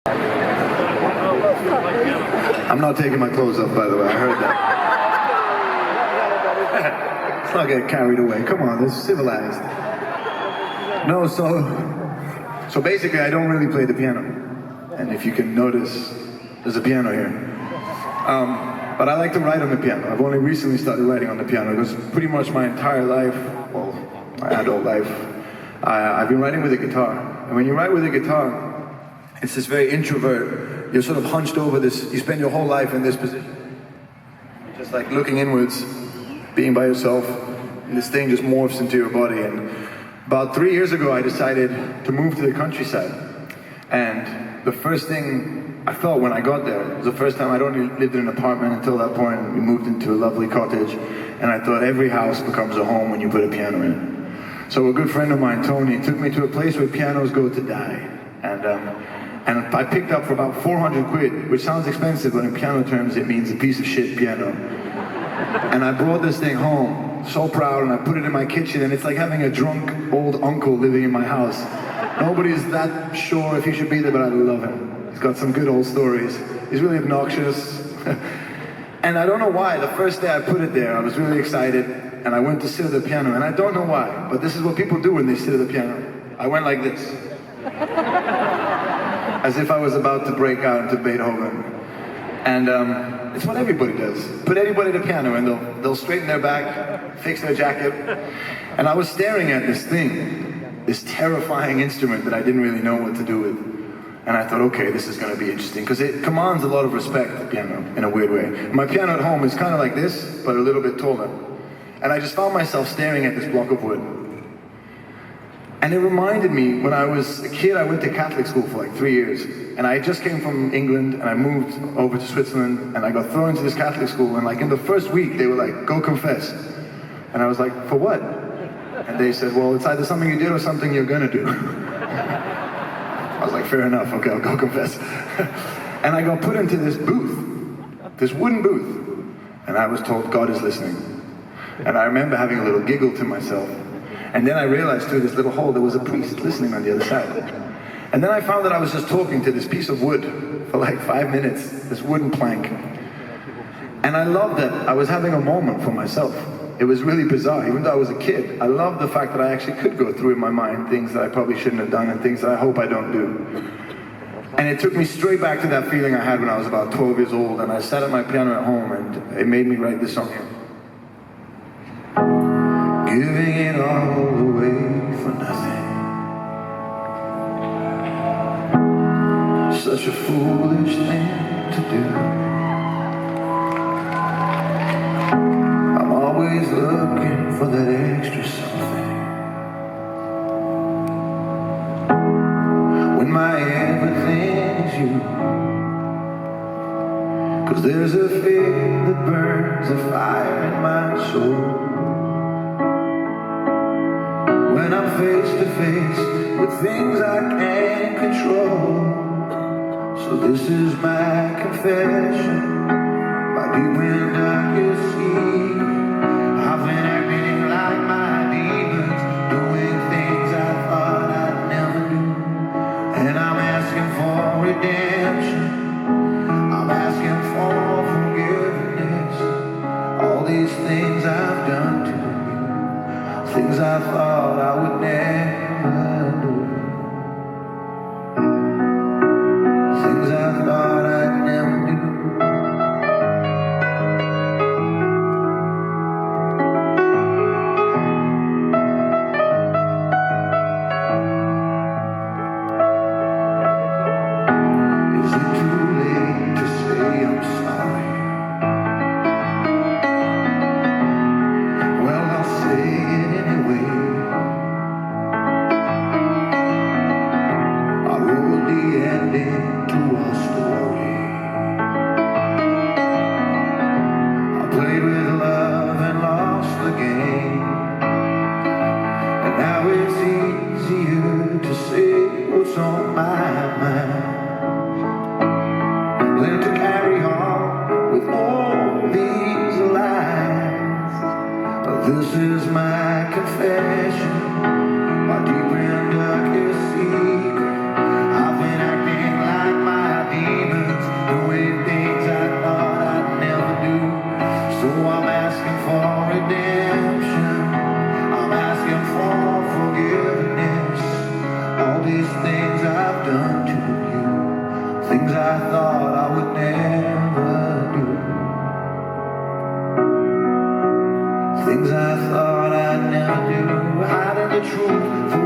I'm not taking my clothes off, by the way. I heard that. Let's not get carried away. Come on, this is civilized. No, so basically, I don't really play the piano. And if you can notice, there's a piano here. But I like to write on the piano. I've only recently started writing on the piano because pretty much my entire life, well, my adult life, I've been writing with a guitar. And when you write with a guitar, it's this very introvert. You're sort of hunched over this, you spend your whole life in this position. Just like looking inwards, being by yourself, and this thing just morphs into your body. And about 3 years ago, I decided to move to the countryside. And the first thing I felt when I got there, it was the first time I'd only lived in an apartment until that point. We moved into a lovely cottage. And I thought every house becomes a home when you put a piano in it. So a good friend of mine, Tony, took me to a place where pianos go to die. And I picked up for about 400 quid, which sounds expensive, but in piano terms it means a piece of shit piano. And I brought this thing home, so proud, and I put it in my kitchen, and it's like having a drunk old uncle living in my house. Nobody's that sure if he should be there, but I love him. He's got some good old stories. He's really obnoxious. And I don't know why, the first day I put it there, I was really excited, and I went to sit at the piano, and I don't know why, but this is what people do when they sit at the piano. I went like this. As if I was about to break out into Beethoven. And it's what everybody does. Put anybody at a piano and they'll straighten their back, fix their jacket. And I was staring at this thing, this terrifying instrument that I didn't really know what to do with. And I thought, okay, this is gonna be interesting, because it commands a lot of respect, the piano, in a weird way. And my piano at home is kind of like this, but a little bit taller. And I just found myself staring at this block of wood. And it reminded me, when I was a kid, I went to Catholic school for like 3 years. And I just came from England, and I moved over to Switzerland, and I got thrown into this Catholic school, and like in the first week, they were like, go confess. And I was like, for what? And they said, well, it's either something you did or something you're gonna do. I was like, fair enough, okay, I'll go confess. And I got put into this booth, this wooden booth, and I was told, God is listening. And I remember having a little giggle to myself. And then I realized through this little hole there was a priest listening on the other side. And then I found that I was just talking to this piece of wood for like 5 minutes, this wooden plank. And I loved that I was having a moment for myself. It was really bizarre, even though I was a kid. I loved the fact that I actually could go through in my mind things that I probably shouldn't have done and things that I hope I don't do. And it took me straight back to that feeling I had when I was about 12 years old, and I sat at my piano at home, and it made me write this song here. Giving it all away for nothing. Such a foolish thing to do. I'm always looking for that extra something. When my everything is you. 'Cause there's a fear that burns a fire in my soul. When I'm face to face with things I can't control. So this is my confession, my deep and darkest secret. I've been acting like my demons, doing things I thought I'd never do. And I'm asking for redemption, I'm asking for forgiveness. All these things I've done to you, things I thought I would never do. Things I thought I'd never do. Is it too late to say I'm sorry? Well, I'll say it anyway. I wrote the ending to our story. I played with love and lost the game. And now it's easier to say what's on my mind than to carry on with all these lies. But this is my confession, my deep and darkest secret. I've been acting like things I thought I would never do, things I thought I'd never do, hiding the truth